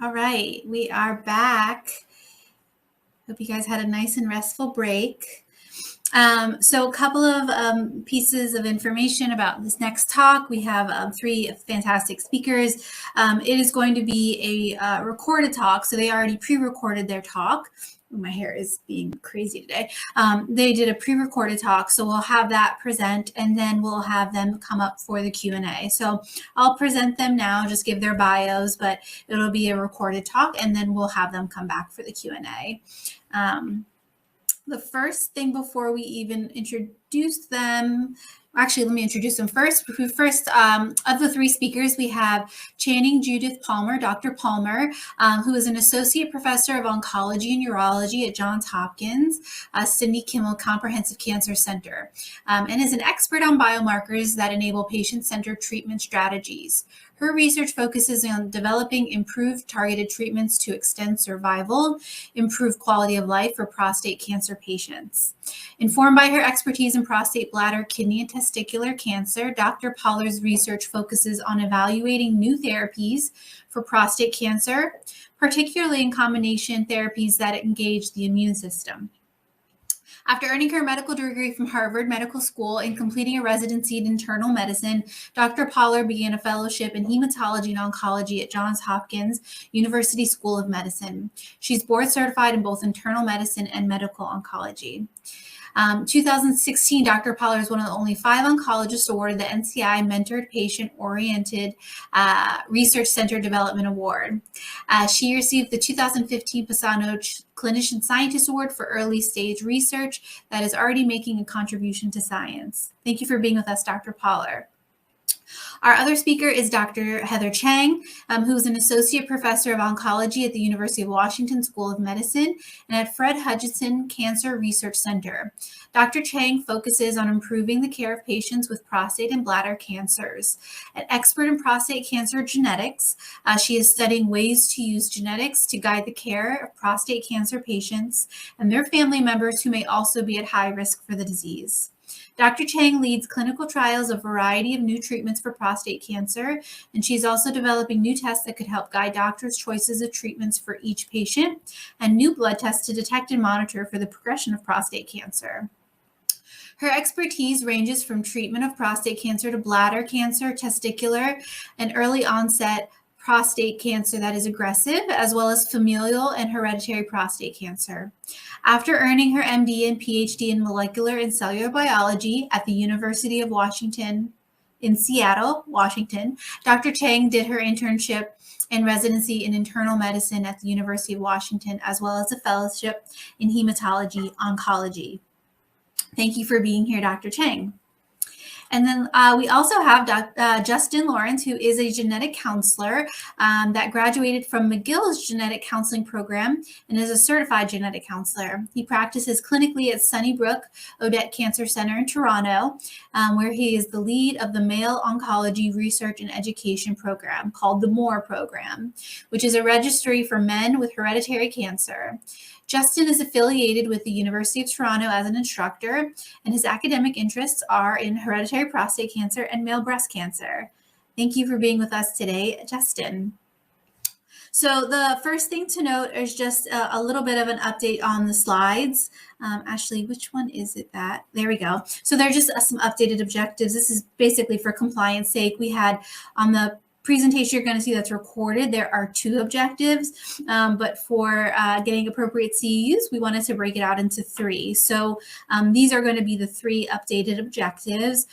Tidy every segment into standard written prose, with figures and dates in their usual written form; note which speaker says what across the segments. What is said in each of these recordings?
Speaker 1: All right, we are back. Hope you guys had a nice and restful break. So a couple of pieces of information about this next talk. We have three fantastic speakers. It is going to be a recorded talk, so they already pre-recorded their talk. My hair is being crazy today. They did a pre-recorded talk, so we'll have that present, and then we'll have them come up for the Q&A. So I'll present them now, just give their bios, but it'll be a recorded talk, and then we'll have them come back for the Q&A. The first thing before we even introduce them, actually, let me introduce them first. First, of the three speakers, we have Channing Judith Palmer, Dr. Palmer, who is an associate professor of oncology and urology at Johns Hopkins, Sidney Kimmel Comprehensive Cancer Center, and is an expert on biomarkers that enable patient-centered treatment strategies. Her research focuses on developing improved targeted treatments to extend survival, improve quality of life for prostate cancer patients. Informed by her expertise in prostate, bladder, kidney, and testicular cancer, Dr. Palmer's research focuses on evaluating new therapies for prostate cancer, particularly in combination therapies that engage the immune system. After earning her medical degree from Harvard Medical School and completing a residency in internal medicine, Dr. Palmer began a fellowship in hematology and oncology at Johns Hopkins University School of Medicine. She's board certified in both internal medicine and medical oncology. 2016, Dr. Palmer is one of the only 5 oncologists awarded the NCI Mentored Patient-Oriented Research Center Development Award. She received the 2015 Pisano Clinician Scientist Award for early stage research that is already making a contribution to science. Thank you for being with us, Dr. Palmer. Our other speaker is Dr. Heather Chang, who is an associate professor of oncology at the University of Washington School of Medicine and at Fred Hutchinson Cancer Research Center. Dr. Chang focuses on improving the care of patients with prostate and bladder cancers. An expert in prostate cancer genetics, she is studying ways to use genetics to guide the care of prostate cancer patients and their family members who may also be at high risk for the disease. Dr. Chang leads clinical trials of a variety of new treatments for prostate cancer, and she's also developing new tests that could help guide doctors' choices of treatments for each patient and new blood tests to detect and monitor for the progression of prostate cancer. Her expertise ranges from treatment of prostate cancer to bladder cancer, testicular, and early onset prostate cancer that is aggressive, as well as familial and hereditary prostate cancer. After earning her MD and PhD in molecular and cellular biology at the University of Washington in Seattle, Washington, Dr. Chang did her internship and residency in internal medicine at the University of Washington, as well as a fellowship in hematology oncology. Thank you for being here, Dr. Chang. And then we also have Justin Lawrence, who is a genetic counselor that graduated from McGill's genetic counseling program and is a certified genetic counselor. He practices clinically at Sunnybrook Odette Cancer Center in Toronto, where he is the lead of the Male Oncology Research and Education program called the MORE program, which is a registry for men with hereditary cancer. Justin is affiliated with the University of Toronto as an instructor, and his academic interests are in hereditary prostate cancer and male breast cancer. Thank you for being with us today, Justin. So the first thing to note is just a little bit of an update on the slides. Ashley, which one is it that? There we go. So they're just some updated objectives. This is basically for compliance sake. We had on the presentation you're going to see that's recorded, there are 2 objectives, but for getting appropriate CEUs, we wanted to break it out into 3. So these are going to be the 3 updated objectives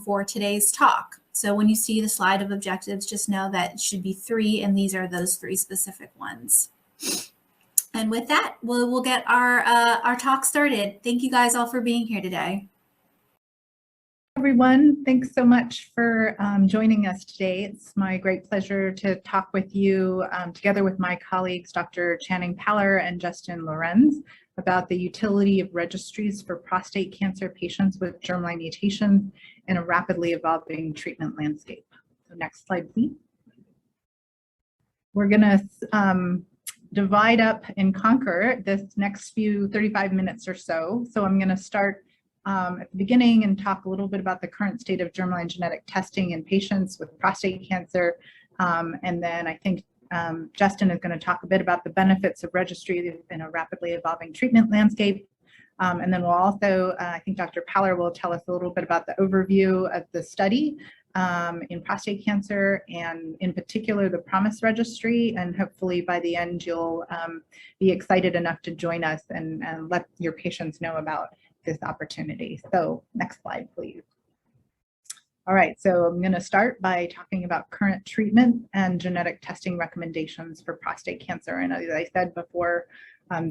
Speaker 1: for today's talk. So when you see the slide of objectives, just know that it should be 3, and these are those 3 specific ones. And with that, we'll get our talk started. Thank you guys all for being here today.
Speaker 2: Everyone, thanks so much for joining us today. It's my great pleasure to talk with you together with my colleagues, Dr. Channing Palmer and Justin Lorenz, about the utility of registries for prostate cancer patients with germline mutations in a rapidly evolving treatment landscape. So next slide, please. We're going to divide up and conquer this next 35 minutes or so. So I'm going to start at the beginning and talk a little bit about the current state of germline genetic testing in patients with prostate cancer. And then I think Justin is going to talk a bit about the benefits of registry in a rapidly evolving treatment landscape. And then we'll also, I think Dr. Paller will tell us a little bit about the overview of the study in prostate cancer, and in particular the PROMISE registry. And hopefully by the end you'll be excited enough to join us and let your patients know about this opportunity. So next slide, please. All right, so I'm going to start by talking about current treatment and genetic testing recommendations for prostate cancer. And as I said before,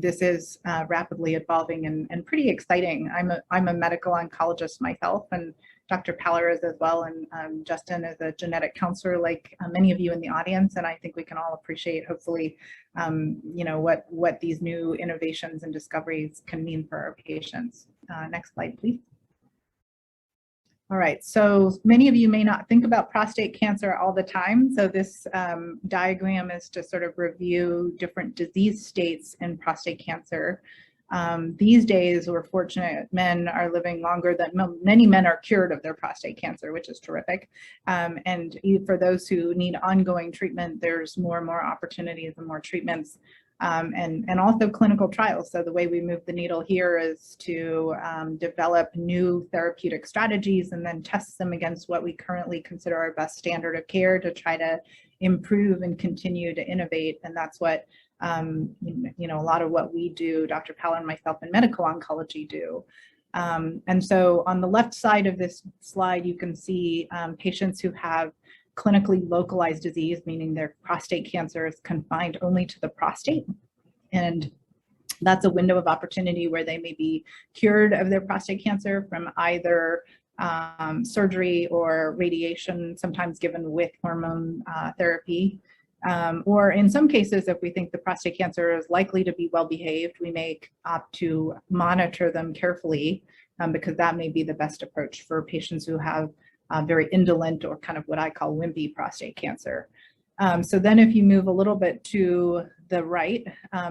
Speaker 2: this is rapidly evolving and pretty exciting. I'm a medical oncologist myself, and Dr. Paller is as well, and Justin is a genetic counselor like many of you in the audience, and I think we can all appreciate, hopefully, what these new innovations and discoveries can mean for our patients. Next slide, please. All right, so many of you may not think about prostate cancer all the time. So this diagram is to sort of review different disease states in prostate cancer. These days, we're fortunate men are living longer than many men are cured of their prostate cancer, which is terrific. And for those who need ongoing treatment, there's more and more opportunities and more treatments. And also clinical trials. So the way we move the needle here is to develop new therapeutic strategies and then test them against what we currently consider our best standard of care to try to improve and continue to innovate. And that's what, a lot of what we do, Dr. Paller and myself in medical oncology do. And so on the left side of this slide, you can see patients who have clinically localized disease, meaning their prostate cancer is confined only to the prostate. And that's a window of opportunity where they may be cured of their prostate cancer from either surgery or radiation, sometimes given with hormone therapy. Or in some cases, if we think the prostate cancer is likely to be well behaved, we may opt to monitor them carefully because that may be the best approach for patients who have very indolent or kind of what I call wimpy prostate cancer. So then if you move a little bit to the right,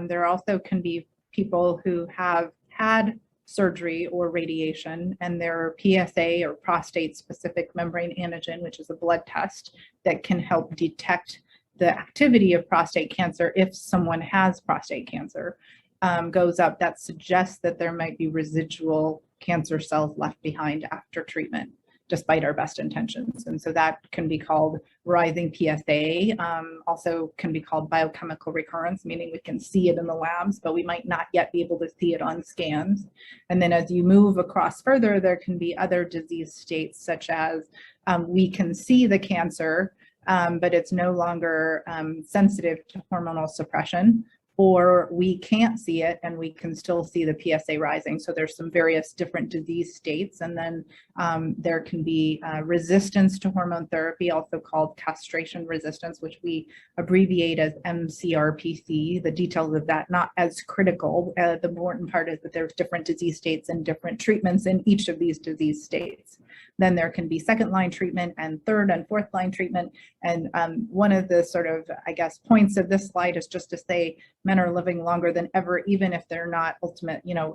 Speaker 2: there also can be people who have had surgery or radiation, and their PSA or prostate specific membrane antigen, which is a blood test that can help detect the activity of prostate cancer if someone has prostate cancer, goes up. That suggests that there might be residual cancer cells left behind after treatment, despite our best intentions. And so that can be called rising PSA, also can be called biochemical recurrence, meaning we can see it in the labs, but we might not yet be able to see it on scans. And then as you move across further, there can be other disease states, such as we can see the cancer, but it's no longer sensitive to hormonal suppression, or we can't see it and we can still see the PSA rising. So there's some various different disease states. And then there can be resistance to hormone therapy, also called castration resistance, which we abbreviate as MCRPC. The details of that not as critical. The important part is that there's different disease states and different treatments in each of these disease states. Then there can be second line treatment and third and fourth line treatment. And one of the sort of, I guess, points of this slide is just to say men are living longer than ever, even if they're not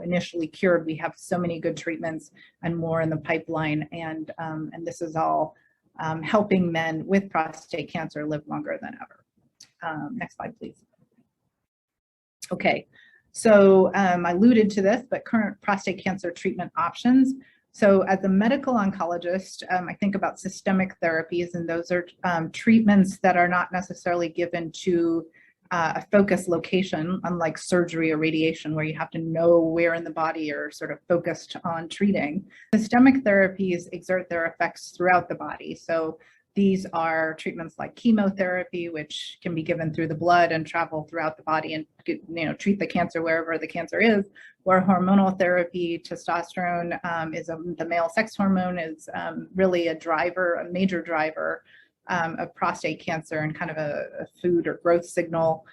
Speaker 2: initially cured. We have so many good treatments and more in the pipeline. And this is all helping men with prostate cancer live longer than ever. Next slide, please. Okay, so I alluded to this, but current prostate cancer treatment options. So as a medical oncologist, I think about systemic therapies, and those are treatments that are not necessarily given to a focused location, unlike surgery or radiation, where you have to know where in the body you're sort of focused on treating. Systemic therapies exert their effects throughout the body. So these are treatments like chemotherapy, which can be given through the blood and travel throughout the body and treat the cancer wherever the cancer is. Or hormonal therapy, testosterone is the male sex hormone, is really a major driver of prostate cancer and kind of a food or growth signal.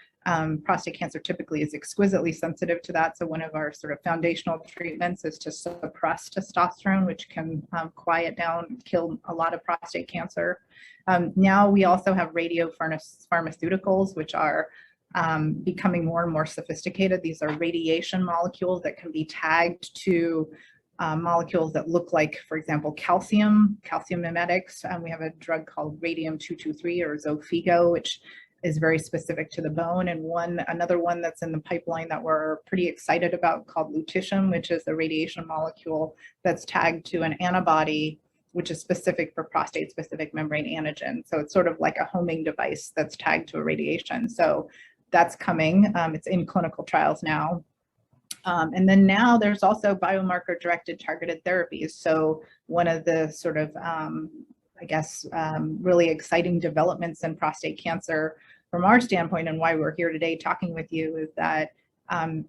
Speaker 2: Prostate cancer typically is exquisitely sensitive to that. So one of our sort of foundational treatments is to suppress testosterone, which can quiet down, kill a lot of prostate cancer. Now we also have radiopharmaceuticals, which are becoming more and more sophisticated. These are radiation molecules that can be tagged to molecules that look like, for example, calcium mimetics. We have a drug called radium-223 or Xofigo, which is very specific to the bone. And another one that's in the pipeline that we're pretty excited about called lutetium, which is a radiation molecule that's tagged to an antibody, which is specific for prostate-specific membrane antigen. So it's sort of like a homing device that's tagged to a radiation. So that's coming. It's in clinical trials now. And then now there's also biomarker-directed targeted therapies. So one of the sort of, really exciting developments in prostate cancer from our standpoint, and why we're here today talking with you, is that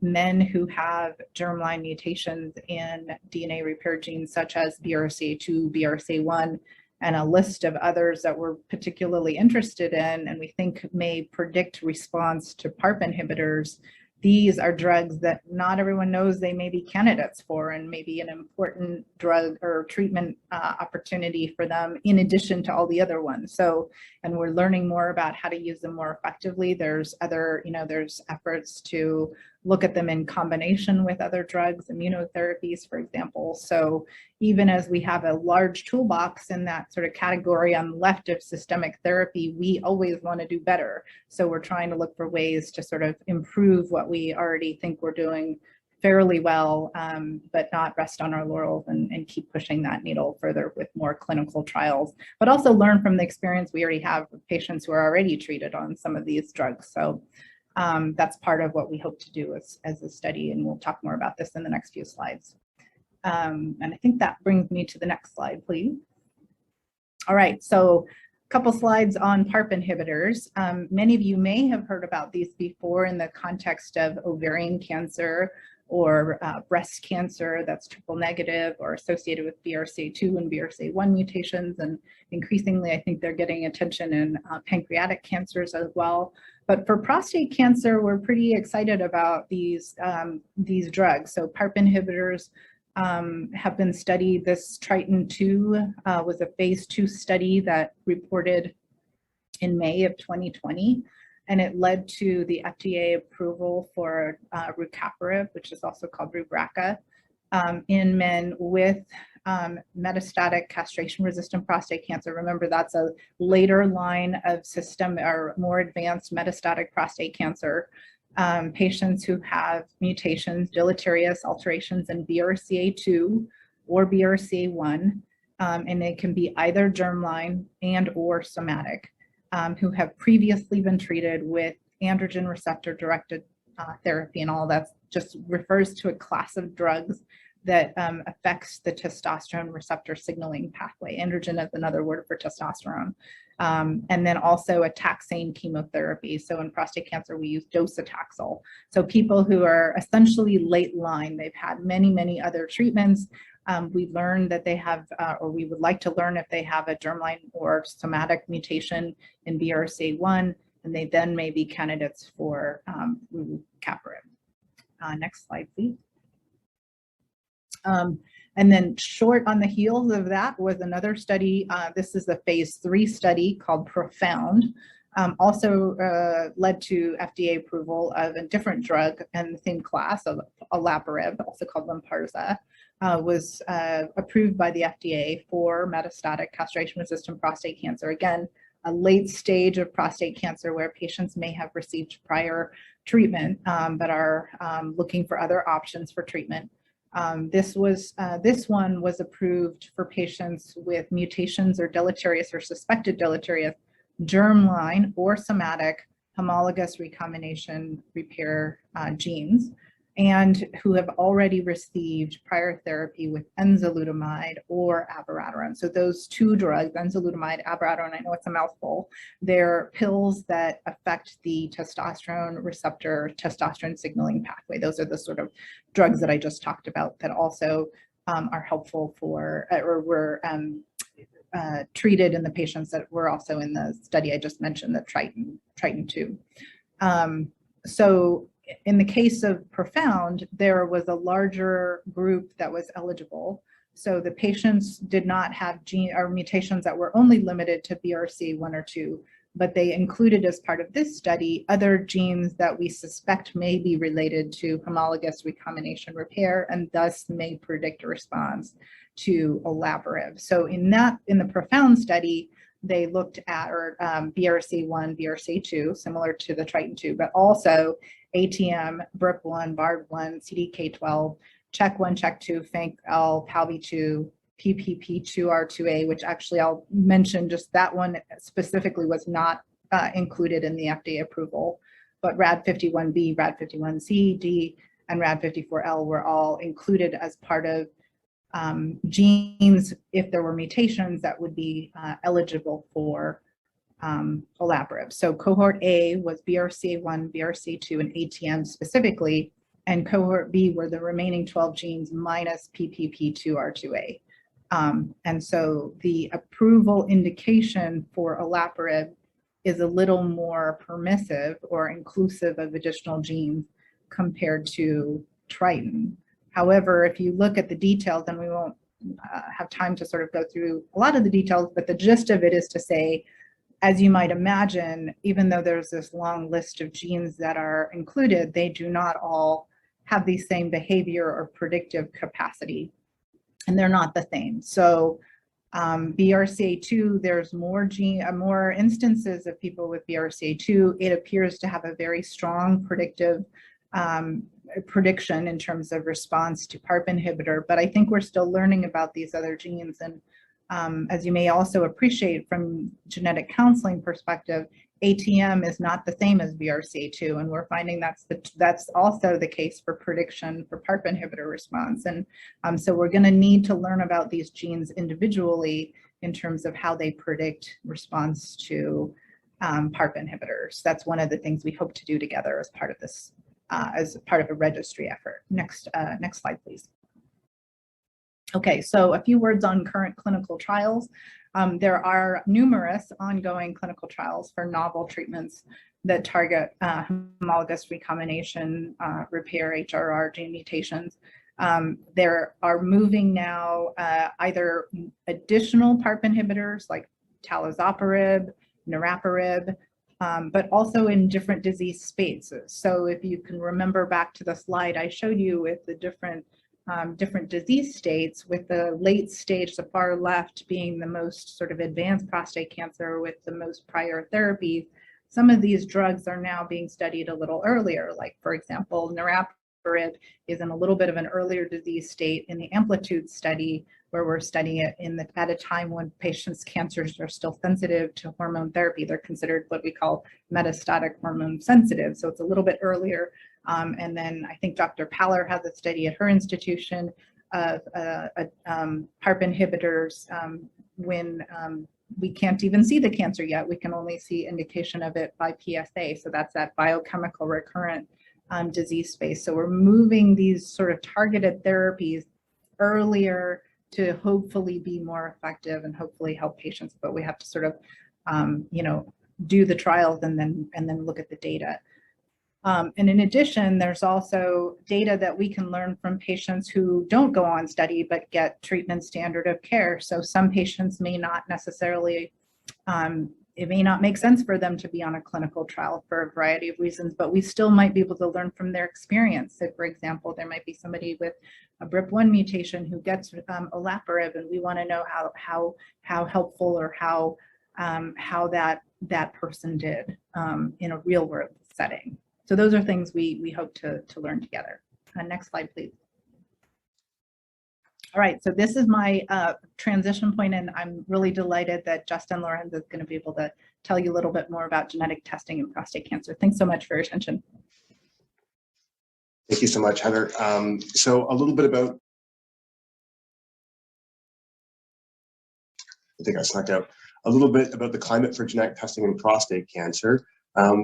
Speaker 2: men who have germline mutations in DNA repair genes such as BRCA2, BRCA1, and a list of others that we're particularly interested in and we think may predict response to PARP inhibitors. These are drugs that not everyone knows they may be candidates for, and maybe an important drug or treatment opportunity for them in addition to all the other ones. So, and we're learning more about how to use them more effectively. There's other, there's efforts to look at them in combination with other drugs, immunotherapies, for example. So even as we have a large toolbox in that sort of category on the left of systemic therapy, we always want to do better. So we're trying to look for ways to sort of improve what we already think we're doing fairly well, but not rest on our laurels and keep pushing that needle further with more clinical trials, but also learn from the experience we already have with patients who are already treated on some of these drugs. So that's part of what we hope to do as a study, and we'll talk more about this in the next few slides. And I think that brings me to the next slide, please. All right, so a couple slides on PARP inhibitors. Many of you may have heard about these before in the context of ovarian cancer or breast cancer that's triple negative or associated with BRCA2 and BRCA1 mutations. And increasingly, I think they're getting attention in pancreatic cancers as well. But for prostate cancer, we're pretty excited about these drugs. So PARP inhibitors have been studied. This Triton-2 was a phase 2 study that reported in May of 2020, and it led to the FDA approval for rucaparib, which is also called Rubraca, in men with metastatic castration-resistant prostate cancer. Remember, that's a later line of system or more advanced metastatic prostate cancer. Patients who have mutations, deleterious alterations in BRCA2 or BRCA1, and they can be either germline and or somatic, who have previously been treated with androgen receptor-directed therapy, and all that just refers to a class of drugs that affects the testosterone receptor signaling pathway. Androgen is another word for testosterone. And then also a taxane chemotherapy. So in prostate cancer, we use docetaxel. So people who are essentially late line, they've had many, many other treatments. We learned that they have, or we would like to learn if they have a germline or somatic mutation in BRCA1, and they then may be candidates for rucaparib. Next slide, please. And then short on the heels of that was another study. This is a phase 3 study called Profound. Also led to FDA approval of a different drug in the same class of olaparib, also called Lynparza, was approved by the FDA for metastatic castration-resistant prostate cancer. Again, a late stage of prostate cancer where patients may have received prior treatment, but are looking for other options for treatment. This one was approved for patients with mutations or deleterious or suspected deleterious germline or somatic homologous recombination repair genes, and who have already received prior therapy with enzalutamide or abiraterone. So those two drugs, enzalutamide, abiraterone, I know it's a mouthful, they're pills that affect the testosterone receptor, testosterone signaling pathway. Those are the sort of drugs that I just talked about that also are helpful for, or were treated in the patients that were also in the study I just mentioned, the Triton-2. So in the case of Profound, there was a larger group that was eligible. So the patients did not have gene or mutations that were only limited to BRCA1 or 2, but they included as part of this study other genes that we suspect may be related to homologous recombination repair and thus may predict a response to olaparib. So in the Profound study, they looked at BRCA1, BRCA2, similar to the Triton2, but also ATM, BRIP1, BARD1, CDK12, CHEK1, CHEK2, FANK-L, PALB2, PPP2R2A, which actually I'll mention just that one specifically was not included in the FDA approval, but RAD51B, RAD51C, D, and RAD54L were all included as part of genes if there were mutations that would be eligible for olaparib. So cohort A was BRCA1, BRCA2, and ATM specifically, and cohort B were the remaining 12 genes minus PPP2R2A. And so the approval indication for olaparib is a little more permissive or inclusive of additional genes compared to Triton. However, if you look at the details, and we won't have time to sort of go through a lot of the details, but the gist of it is to say, as you might imagine, even though there's this long list of genes that are included, they do not all have the same behavior or predictive capacity, and they're not the same. So BRCA2, there's more instances of people with BRCA2. It appears to have a very strong predictive prediction in terms of response to PARP inhibitor, but I think we're still learning about these other genes. And as you may also appreciate from genetic counseling perspective, ATM is not the same as BRCA2, and we're finding that's also the case for prediction for PARP inhibitor response. And so we're going to need to learn about these genes individually in terms of how they predict response to PARP inhibitors. That's one of the things we hope to do together as part of this, as part of a registry effort. Next slide, please. Okay, so a few words on current clinical trials. There are numerous ongoing clinical trials for novel treatments that target homologous recombination repair HRR gene mutations. There are moving now either additional PARP inhibitors like talazoparib, niraparib, but also in different disease spaces. So if you can remember back to the slide I showed you with the different disease states, with the late stage, the far left being the most sort of advanced prostate cancer with the most prior therapies, some of these drugs are now being studied a little earlier. Like, for example, niraparib is in a little bit of an earlier disease state in the Amplitude study, where we're studying it at a time when patients' cancers are still sensitive to hormone therapy. They're considered what we call metastatic hormone sensitive. So it's a little bit earlier. And then I think Dr. Paller has a study at her institution of PARP inhibitors when we can't even see the cancer yet. We can only see indication of it by PSA. So that's that biochemical recurrent disease space. So we're moving these sort of targeted therapies earlier to hopefully be more effective and hopefully help patients. But we have to sort of, do the trials and then look at the data. And in addition, there's also data that we can learn from patients who don't go on study but get treatment standard of care. So some patients may not necessarily, it may not make sense for them to be on a clinical trial for a variety of reasons, but we still might be able to learn from their experience. So for example, there might be somebody with a BRIP1 mutation who gets olaparib, and we want to know how helpful or how that person did in a real world setting. So those are things we hope to learn together. Next slide, please. All right, so this is my transition point, and I'm really delighted that Justin Lorenz is going to be able to tell you a little bit more about genetic testing in prostate cancer. Thanks so much for your attention.
Speaker 3: Thank you so much, Heather. So a little bit about, I think I snuck out, a little bit about the climate for genetic testing in prostate cancer.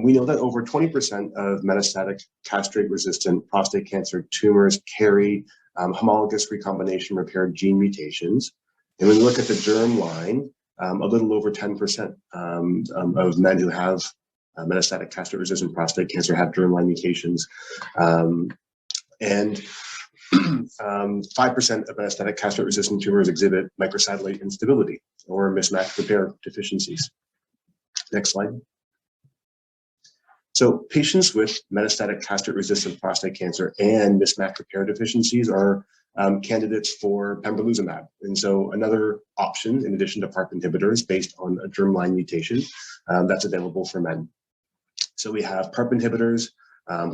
Speaker 3: We know that over 20% of metastatic castrate-resistant prostate cancer tumors carry homologous recombination repair gene mutations. And when you look at the germline, a little over 10% of men who have metastatic castrate-resistant prostate cancer have germline mutations. And 5% of metastatic castrate-resistant tumors exhibit microsatellite instability or mismatch repair deficiencies. Next slide. So patients with metastatic castrate-resistant prostate cancer and mismatch repair deficiencies are candidates for pembrolizumab. And so another option, in addition to PARP inhibitors, based on a germline mutation that's available for men. So we have PARP inhibitors,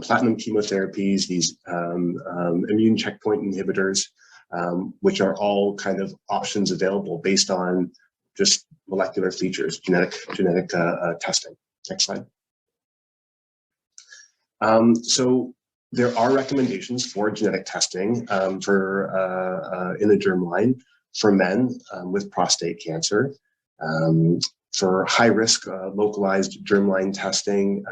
Speaker 3: platinum chemotherapies, these immune checkpoint inhibitors, which are all kind of options available based on just molecular features, genetic testing. Next slide. So there are recommendations for genetic testing in the germline for men with prostate cancer. For high-risk localized germline testing,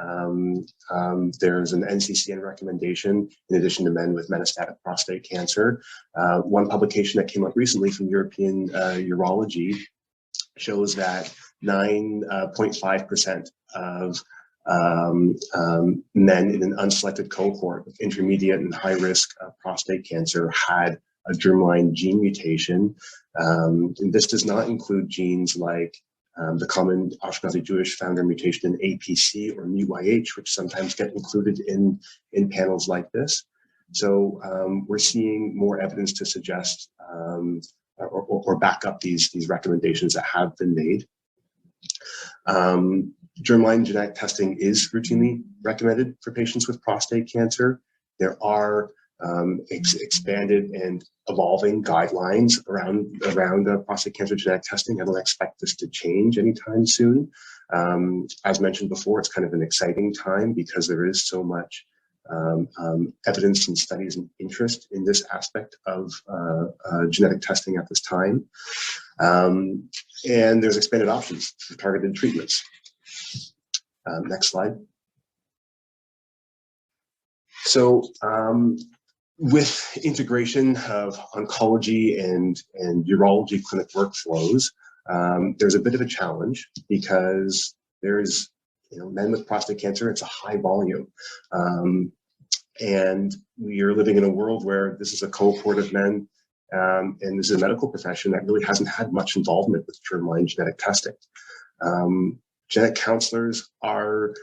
Speaker 3: there's an NCCN recommendation in addition to men with metastatic prostate cancer. One publication that came out recently from European Urology shows that 9.5% of men in an unselected cohort of intermediate and high-risk prostate cancer had a germline gene mutation. And this does not include genes like the common Ashkenazi Jewish founder mutation in APC or MUYH, which sometimes get included in panels like this. So we're seeing more evidence to suggest or back up these recommendations that have been made. Germline genetic testing is routinely recommended for patients with prostate cancer. There are expanded and evolving guidelines around prostate cancer genetic testing. I don't expect this to change anytime soon. As mentioned before, it's kind of an exciting time because there is so much evidence and studies and interest in this aspect of genetic testing at this time. And there's expanded options for targeted treatments. Next slide. So with integration of oncology and urology clinic workflows, there's a bit of a challenge because there's, men with prostate cancer, it's a high volume. And we are living in a world where this is a cohort of men and this is a medical profession that really hasn't had much involvement with germline genetic testing. Genetic counselors are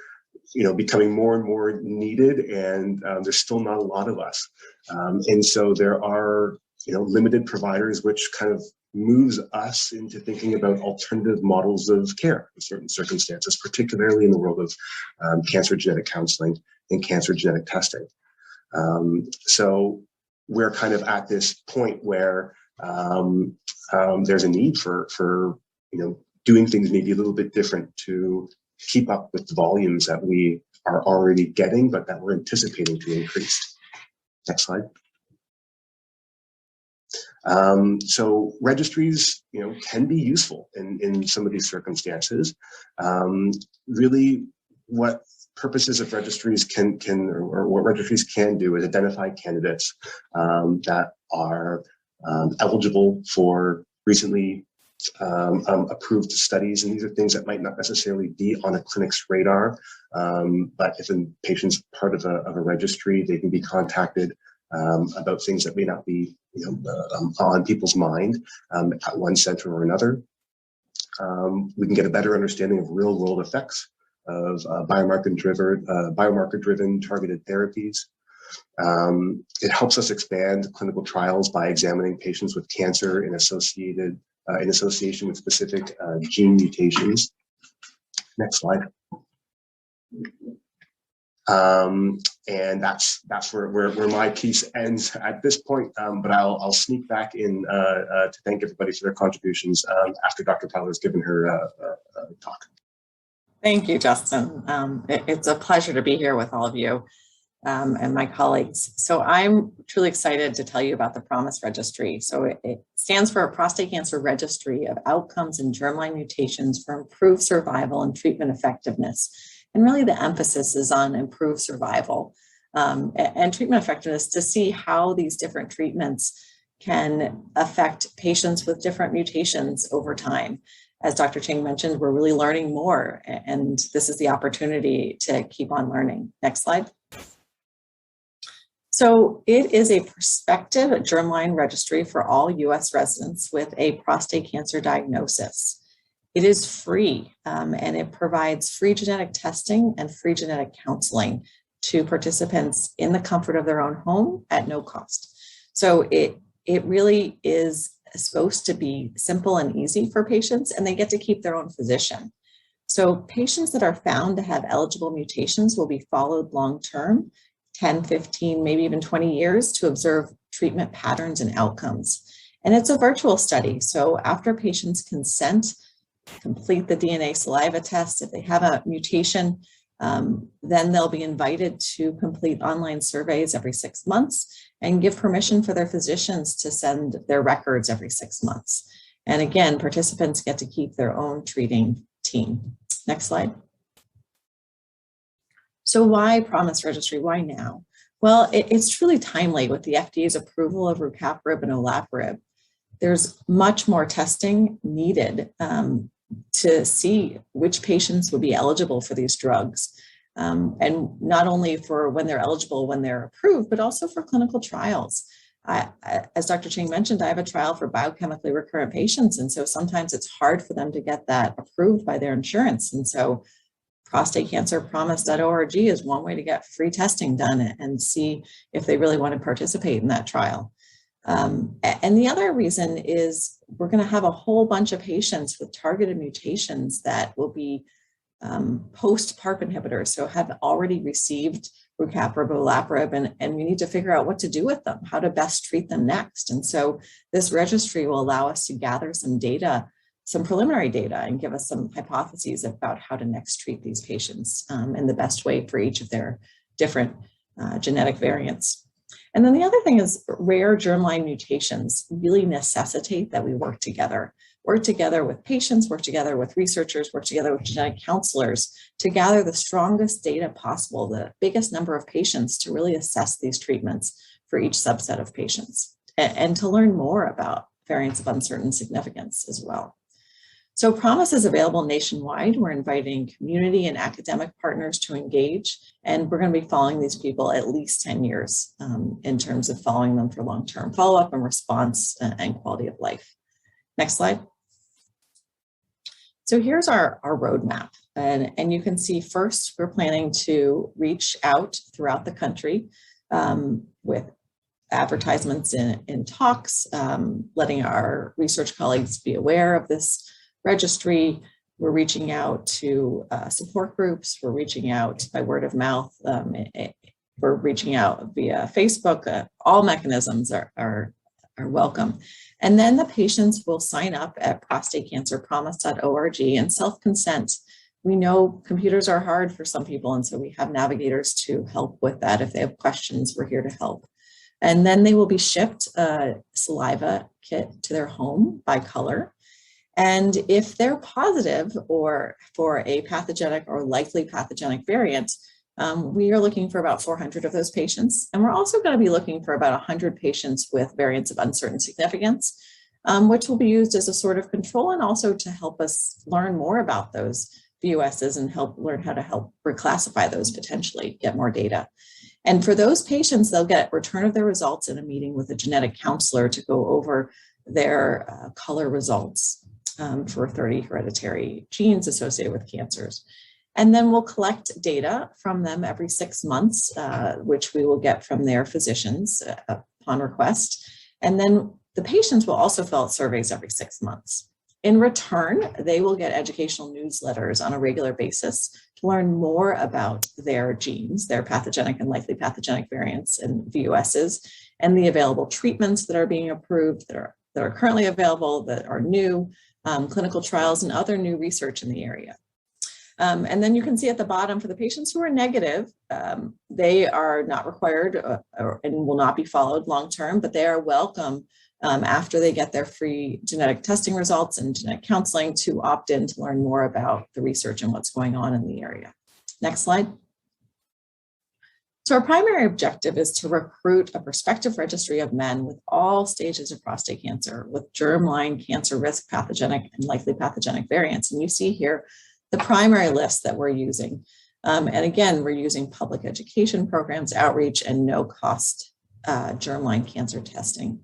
Speaker 3: becoming more and more needed, and there's still not a lot of us. And so there are, limited providers, which kind of moves us into thinking about alternative models of care in certain circumstances, particularly in the world of cancer genetic counseling and cancer genetic testing. So we're kind of at this point where there's a need for doing things maybe a little bit different to keep up with the volumes that we are already getting, but that we're anticipating to increase. Next slide. So registries, can be useful in some of these circumstances. Really, what purposes of registries or what registries can do is identify candidates that are eligible for recently approved studies, and these are things that might not necessarily be on a clinic's radar, but if a patient's part of a registry, they can be contacted about things that may not be on people's mind at one center or another. We can get a better understanding of real-world effects of biomarker-driven targeted therapies. It helps us expand clinical trials by examining patients with cancer in association with specific gene mutations. Next slide. And that's where my piece ends at this point. But I'll sneak back in to thank everybody for their contributions after Dr. Tyler has given her talk.
Speaker 4: Thank you, Justin. It's a pleasure to be here with all of you and my colleagues. So I'm truly excited to tell you about the PROMISE Registry. So it stands for a Prostate Cancer Registry of Outcomes and Germline Mutations for Improved Survival and Treatment Effectiveness. And really the emphasis is on improved survival and treatment effectiveness to see how these different treatments can affect patients with different mutations over time. As Dr. Chang mentioned, we're really learning more, and this is the opportunity to keep on learning. Next slide. So it is a prospective germline registry for all U.S. residents with a prostate cancer diagnosis. It is free, and it provides free genetic testing and free genetic counseling to participants in the comfort of their own home at no cost. So it it really is supposed to be simple and easy for patients, and they get to keep their own physician. So patients that are found to have eligible mutations will be followed long-term, 10, 15, maybe even 20 years, to observe treatment patterns and outcomes. And it's a virtual study. So after patients consent, complete the DNA saliva test, if they have a mutation, then they'll be invited to complete online surveys every 6 months and give permission for their physicians to send their records every 6 months. And again, participants get to keep their own treating team. Next slide. So why PROMISE Registry? Why now? Well, it's truly timely with the FDA's approval of rucaparib and olaparib. There's much more testing needed to see which patients would be eligible for these drugs. And not only for when they're eligible, when they're approved, but also for clinical trials. As Dr. Chang mentioned, I have a trial for biochemically recurrent patients. And so sometimes it's hard for them to get that approved by their insurance. And so prostate cancer promise.org is one way to get free testing done and see if they really want to participate in that trial. And the other reason is we're going to have a whole bunch of patients with targeted mutations that will be post-PARP inhibitors, so have already received rucaparib, olaparib, and we need to figure out what to do with them, how to best treat them next. And so this registry will allow us to gather some data, some preliminary data, and give us some hypotheses about how to next treat these patients in the best way for each of their different genetic variants. And then the other thing is rare germline mutations really necessitate that we work together with patients, work together with researchers, work together with genetic counselors to gather the strongest data possible, the biggest number of patients to really assess these treatments for each subset of patients and to learn more about variants of uncertain significance as well. So PROMISE is available nationwide. We're inviting community and academic partners to engage, and we're going to be following these people at least 10 years in terms of following them for long-term follow-up and response and quality of life. Next slide. So here's our roadmap, and you can see first we're planning to reach out throughout the country with advertisements in talks, letting our research colleagues be aware of this registry. We're reaching out to support groups. We're reaching out by word of mouth. We're reaching out via Facebook. All mechanisms are welcome. And then the patients will sign up at prostatecancerpromise.org and self-consent. We know computers are hard for some people, and so we have navigators to help with that. If they have questions, we're here to help. And then they will be shipped a saliva kit to their home by color. And if they're positive or for a pathogenic or likely pathogenic variant, we are looking for about 400 of those patients. And we're also going to be looking for about 100 patients with variants of uncertain significance, which will be used as a sort of control and also to help us learn more about those VUSs and help learn how to help reclassify those potentially, get more data. And for those patients, they'll get return of their results in a meeting with a genetic counselor to go over their color results for 30 hereditary genes associated with cancers. And then we'll collect data from them every 6 months, which we will get from their physicians upon request. And then the patients will also fill out surveys every 6 months. In return, they will get educational newsletters on a regular basis to learn more about their genes, their pathogenic and likely pathogenic variants and VUSs, and the available treatments that are being approved, that are currently available, that are new, clinical trials, and other new research in the area. And then you can see at the bottom for the patients who are negative, they are not required and will not be followed long-term, but they are welcome after they get their free genetic testing results and genetic counseling to opt in to learn more about the research and what's going on in the area. Next slide. So our primary objective is to recruit a prospective registry of men with all stages of prostate cancer with germline cancer risk pathogenic and likely pathogenic variants. And you see here the primary list that we're using. And again, we're using public education programs, outreach, and no-cost germline cancer testing.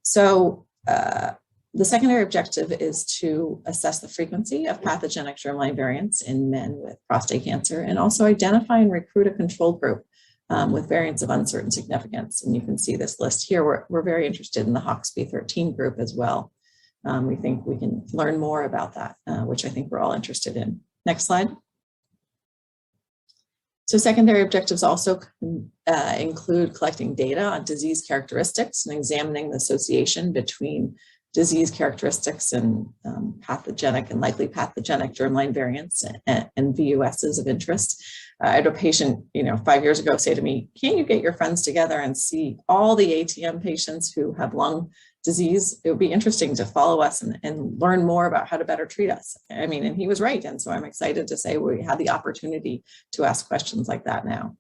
Speaker 4: So the secondary objective is to assess the frequency of pathogenic germline variants in men with prostate cancer and also identify and recruit a control group with variants of uncertain significance. And you can see this list here. We're very interested in the HOXB13 group as well. We think we can learn more about that, which I think we're all interested in. Next slide. So secondary objectives also include collecting data on disease characteristics and examining the association between disease characteristics and pathogenic and likely pathogenic germline variants and VUSs of interest. I had a patient, 5 years ago say to me, can't you get your friends together and see all the ATM patients who have lung disease? It would be interesting to follow us and learn more about how to better treat us. And he was right. And so I'm excited to say we had the opportunity to ask questions like that now.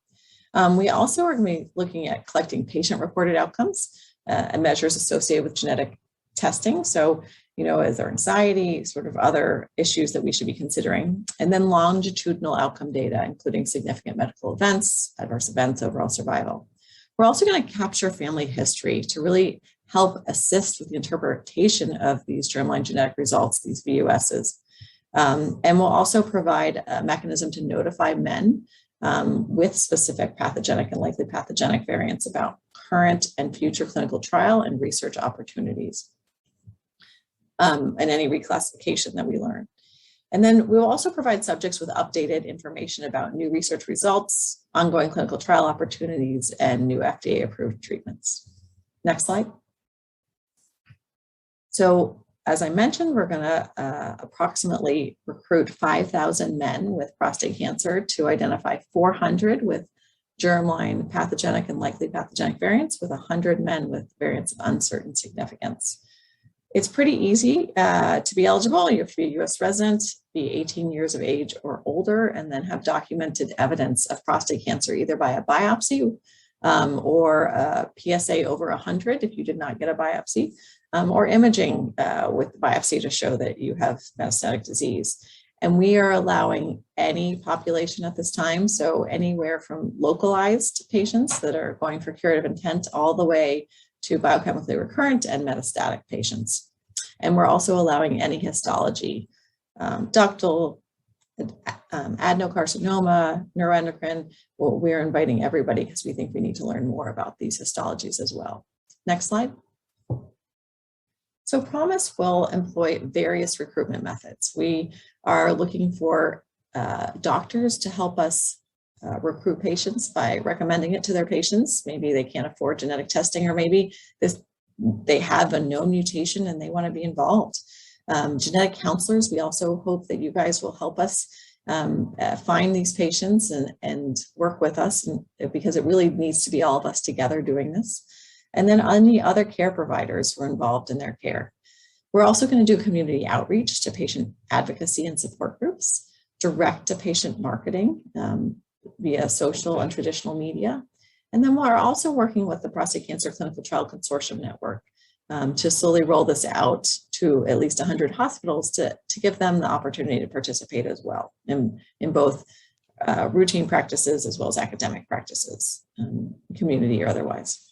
Speaker 4: We also are going to be looking at collecting patient-reported outcomes and measures associated with genetic testing. So, is there anxiety, sort of other issues that we should be considering? And then longitudinal outcome data, including significant medical events, adverse events, overall survival. We're also going to capture family history to really help assist with the interpretation of these germline genetic results, these VUSs. And we'll also provide a mechanism to notify men with specific pathogenic and likely pathogenic variants about current and future clinical trial and research opportunities, and any reclassification that we learn. And then we will also provide subjects with updated information about new research results, ongoing clinical trial opportunities, and new FDA-approved treatments. Next slide. So as I mentioned, we're going to approximately recruit 5,000 men with prostate cancer to identify 400 with germline pathogenic and likely pathogenic variants, with 100 men with variants of uncertain significance. It's pretty easy to be eligible. You have to be a US resident, be 18 years of age or older, and then have documented evidence of prostate cancer, either by a biopsy or a PSA over 100 if you did not get a biopsy, or imaging with biopsy to show that you have metastatic disease. And we are allowing any population at this time, so anywhere from localized patients that are going for curative intent all the way to biochemically recurrent and metastatic patients. And we're also allowing any histology, ductal, adenocarcinoma, neuroendocrine. Well, we're inviting everybody because we think we need to learn more about these histologies as well. Next slide. So PROMISE will employ various recruitment methods. We are looking for doctors to help us recruit patients by recommending it to their patients. Maybe they can't afford genetic testing, or maybe they have a known mutation and they want to be involved. Genetic counselors, we also hope that you guys will help us find these patients and work with us, because it really needs to be all of us together doing this. And then any other care providers who are involved in their care. We're also going to do community outreach to patient advocacy and support groups, direct to patient marketing via social and traditional media. And then we're also working with the Prostate Cancer Clinical Trial Consortium Network to slowly roll this out to at least 100 hospitals to give them the opportunity to participate as well in both routine practices as well as academic practices, community or otherwise.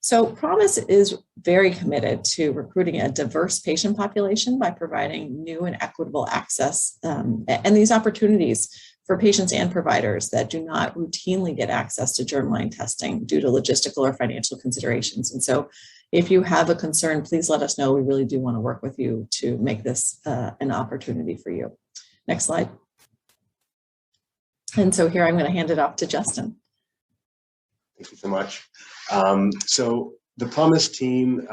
Speaker 4: So PROMISE is very committed to recruiting a diverse patient population by providing new and equitable access and these opportunities for patients and providers that do not routinely get access to germline testing due to logistical or financial considerations. And so if you have a concern, please let us know. We really do want to work with you to make this an opportunity for you. Next slide. And so here I'm going to hand it off to Justin.
Speaker 3: Thank you so much. So the PROMISE team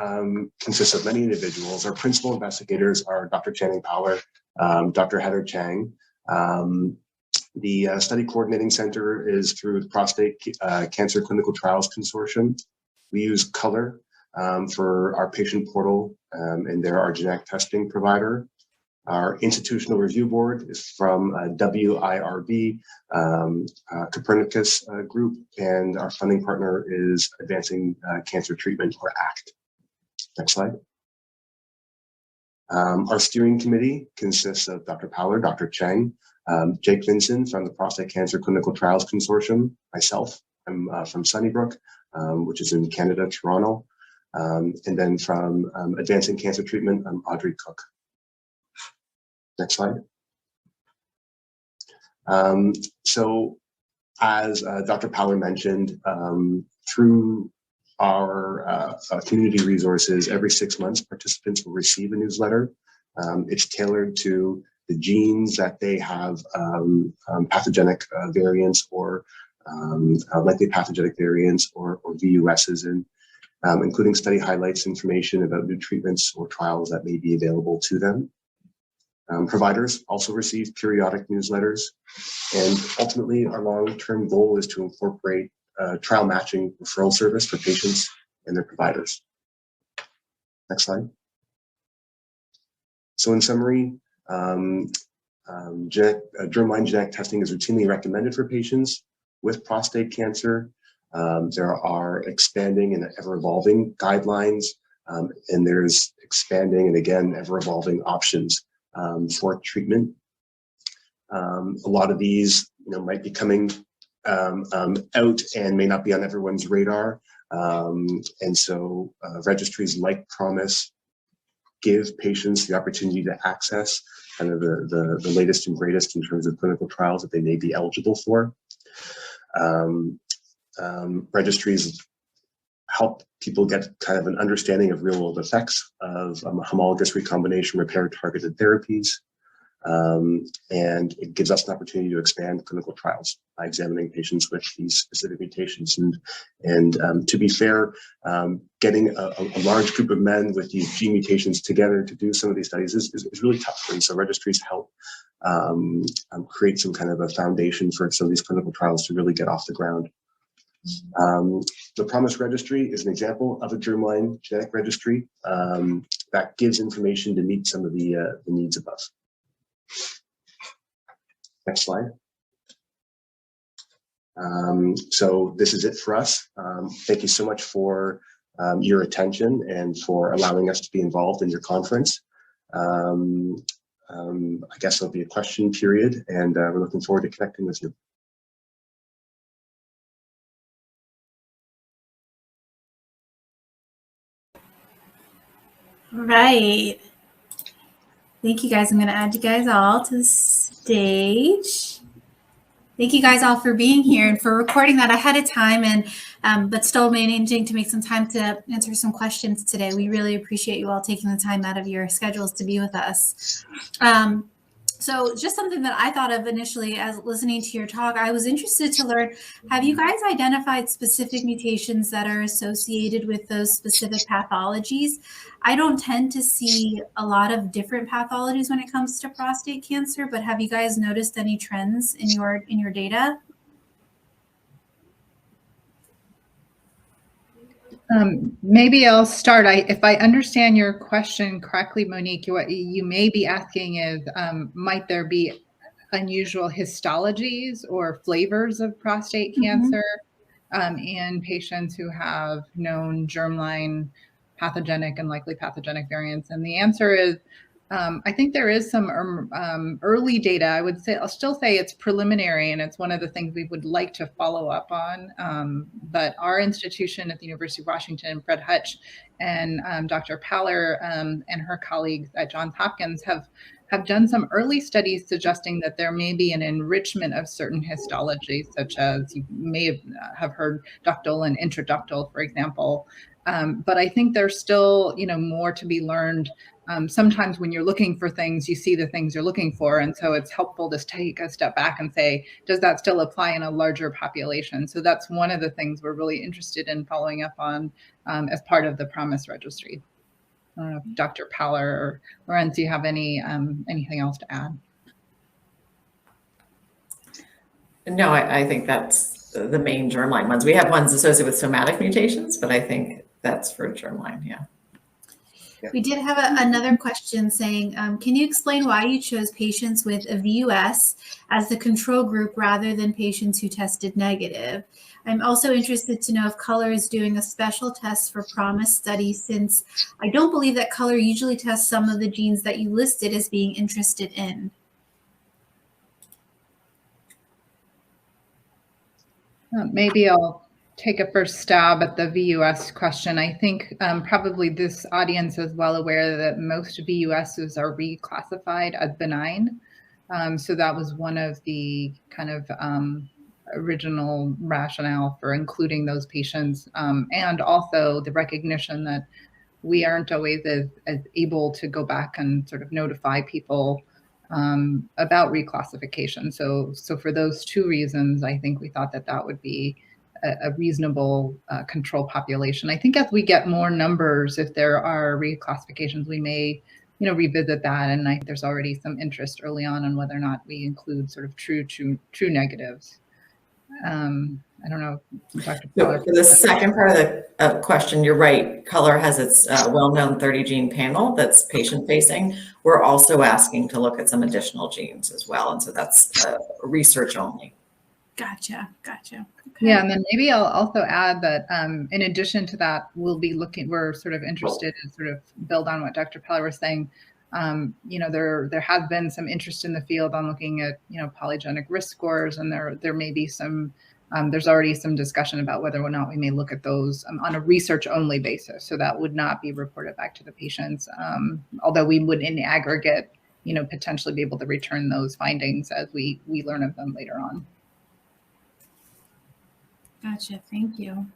Speaker 3: consists of many individuals. Our principal investigators are Dr. Channing Powler, Dr. Heather Chang. The study coordinating center is through the Prostate Cancer Clinical Trials Consortium. We use Color for our patient portal, and they're our genetic testing provider. Our institutional review board is from WIRB, Copernicus Group, and our funding partner is Advancing Cancer Treatment, or ACT. Next slide. Our steering committee consists of Dr. Powler, Dr. Chang, Jake Vinson from the Prostate Cancer Clinical Trials Consortium, myself, I'm from Sunnybrook, which is in Canada, Toronto, and then from Advancing Cancer Treatment, I'm Audrey Cook. Next slide. So As Dr. Powler mentioned, through our community resources, every 6 months, participants will receive a newsletter. It's tailored to the genes that they have pathogenic variants or likely pathogenic variants or VUSs in, including study highlights, information about new treatments or trials that may be available to them. Providers also receive periodic newsletters, and ultimately our long-term goal is to incorporate trial matching referral service for patients and their providers. Next slide. So in summary, germline genetic testing is routinely recommended for patients with prostate cancer. There are expanding and ever-evolving guidelines, and there's expanding and again ever-evolving options for treatment. A lot of these, might be coming out and may not be on everyone's radar, and so registries like Promise give patients the opportunity to access kind of the latest and greatest in terms of clinical trials that they may be eligible for. Registries help people get kind of an understanding of real-world effects of homologous recombination repair targeted therapies. And it gives us an opportunity to expand clinical trials by examining patients with these specific mutations. And to be fair, getting a large group of men with these gene mutations together to do some of these studies is really tough. And so registries help create some kind of a foundation for some of these clinical trials to really get off the ground. The Promise Registry is an example of a germline genetic registry that gives information to meet some of the needs above. Next slide. So this is it for us. Thank you so much for your attention and for allowing us to be involved in your conference. I guess there'll be a question period, and we're looking forward to connecting with you.
Speaker 1: Right. Thank you guys. I'm going to add you guys all to the stage. Thank you guys all for being here and for recording that ahead of time, and but still managing to make some time to answer some questions today. We really appreciate you all taking the time out of your schedules to be with us. So just something that I thought of initially as listening to your talk, I was interested to learn, have you guys identified specific mutations that are associated with those specific pathologies? I don't tend to see a lot of different pathologies when it comes to prostate cancer, but have you guys noticed any trends in your data?
Speaker 2: Maybe I'll start. If I understand your question correctly, Monique, what you may be asking is, might there be unusual histologies or flavors of prostate cancer in patients who have known germline pathogenic and likely pathogenic variants? And the answer is, I think there is some early data. I'll still say it's preliminary, and it's one of the things we would like to follow up on. But our institution at the University of Washington, Fred Hutch, and Dr. Powler and her colleagues at Johns Hopkins have done some early studies suggesting that there may be an enrichment of certain histologies, such as you may have heard ductal and intraductal, for example. But I think there's still, more to be learned. Sometimes when you're looking for things, you see the things you're looking for. And so it's helpful to take a step back and say, does that still apply in a larger population? So that's one of the things we're really interested in following up on as part of the Promise Registry. I don't know if Dr. Powler or Lorenz, do you have anything else to add?
Speaker 4: No, I think that's the main germline ones. We have ones associated with somatic mutations, but I think that's for germline, yeah.
Speaker 1: We did have another question saying, can you explain why you chose patients with a VUS as the control group rather than patients who tested negative? I'm also interested to know if Color is doing a special test for Promise studies, since I don't believe that Color usually tests some of the genes that you listed as being interested in.
Speaker 2: Maybe I'll take a first stab at the VUS question. I think probably this audience is well aware that most VUSs are reclassified as benign. So that was one of the kind of original rationale for including those patients, and also the recognition that we aren't always as able to go back and sort of notify people about reclassification. So for those two reasons, I think we thought that would be a reasonable control population. I think as we get more numbers, if there are reclassifications, we may, revisit that. And I think there's already some interest early on whether or not we include sort of true negatives. I don't know, Dr.
Speaker 4: So for the second part of the question, you're right. Color has its well-known 30-gene panel that's patient-facing. We're also asking to look at some additional genes as well, and so that's research only.
Speaker 1: Gotcha. Okay.
Speaker 2: Yeah, and then maybe I'll also add that in addition to that, we're sort of interested in sort of build on what Dr. Peller was saying. There has been some interest in the field on looking at, polygenic risk scores, and there may be some, there's already some discussion about whether or not we may look at those on a research only basis. So that would not be reported back to the patients, although we would in aggregate, potentially be able to return those findings as we learn of them later on.
Speaker 1: Gotcha. Thank you.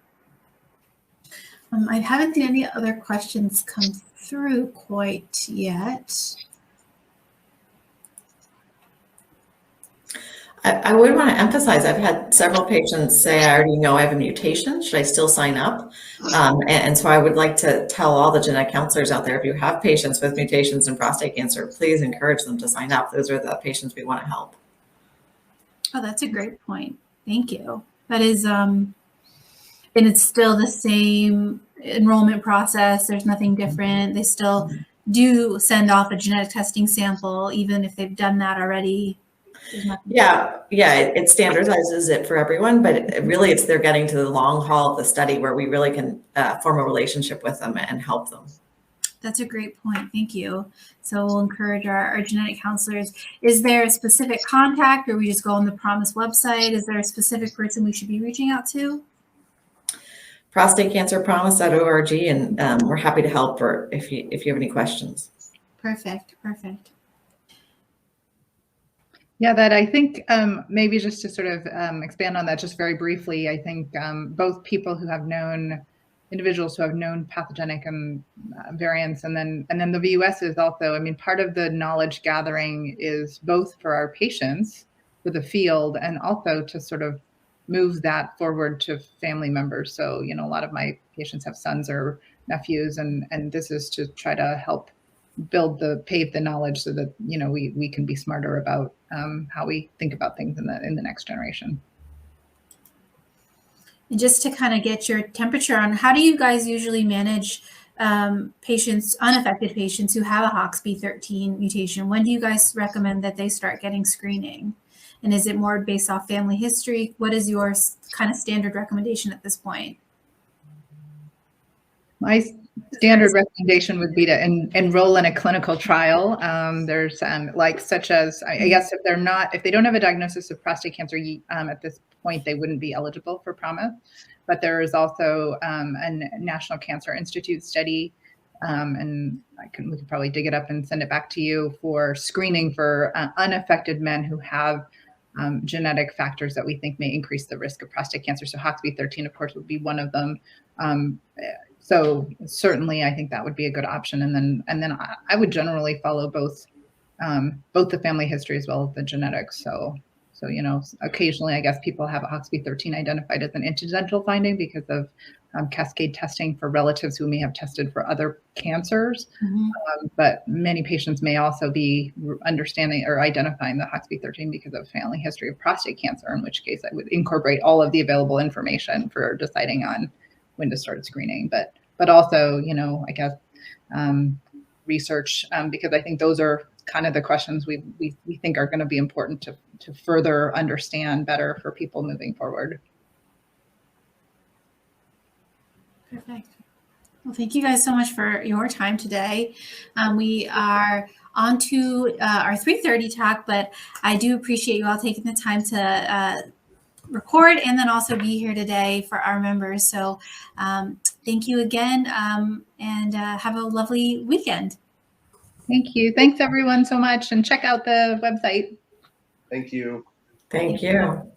Speaker 1: I haven't seen any other questions come through quite yet.
Speaker 4: I would want to emphasize, I've had several patients say, I already know I have a mutation. Should I still sign up? And so I would like to tell all the genetic counselors out there, if you have patients with mutations in prostate cancer, please encourage them to sign up. Those are the patients we want to help.
Speaker 1: Oh, that's a great point. Thank you. That is, and it's still the same enrollment process. There's nothing different. They still do send off a genetic testing sample, even if they've done that already.
Speaker 4: Yeah, it standardizes it for everyone, but really they're getting to the long haul of the study where we really can form a relationship with them and help them.
Speaker 1: That's a great point. Thank you. So we'll encourage our genetic counselors. Is there a specific contact, or we just go on the Promise website? Is there a specific person we should be reaching out to?
Speaker 4: ProstateCancerPromise.org, and we're happy to help, or if you have any questions.
Speaker 1: Perfect.
Speaker 2: Yeah, that I think maybe just to sort of expand on that just very briefly, I think both people who have known, individuals who have known pathogenic variants, and then the VUS is also, I mean, part of the knowledge gathering is both for our patients, for the field, and also to sort of move that forward to family members. So, a lot of my patients have sons or nephews, and this is to try to help pave the knowledge so that, we can be smarter about how we think about things in the next generation.
Speaker 1: And just to kind of get your temperature on, how do you guys usually manage patients, unaffected patients who have a HOXB13 mutation? When do you guys recommend that they start getting screening? And is it more based off family history? What is your kind of standard recommendation at this point?
Speaker 2: My standard recommendation would be to enroll in a clinical trial. There's such as, I guess if they don't have a diagnosis of prostate cancer at this point, they wouldn't be eligible for Promise. But there is also a National Cancer Institute study, and we could probably dig it up and send it back to you, for screening for unaffected men who have genetic factors that we think may increase the risk of prostate cancer. So HOXB13, of course, would be one of them. So certainly, I think that would be a good option. And then I would generally follow both the family history as well as the genetics. So occasionally, I guess people have a HOXB13 identified as an incidental finding because of cascade testing for relatives who may have tested for other cancers.
Speaker 1: Mm-hmm.
Speaker 2: But many patients may also be understanding or identifying the HOXB13 because of family history of prostate cancer, in which case I would incorporate all of the available information for deciding on when to start screening. But also, I guess, research, because I think those are kind of the questions we think are going to be important to further understand better for people moving forward.
Speaker 1: Perfect. Well, thank you guys so much for your time today. We are on to our 3:30 talk, but I do appreciate you all taking the time to record and then also be here today for our members. So thank you again, and have a lovely weekend.
Speaker 2: Thank you. Thanks everyone so much, and check out the website.
Speaker 3: Thank you.
Speaker 4: Thank you.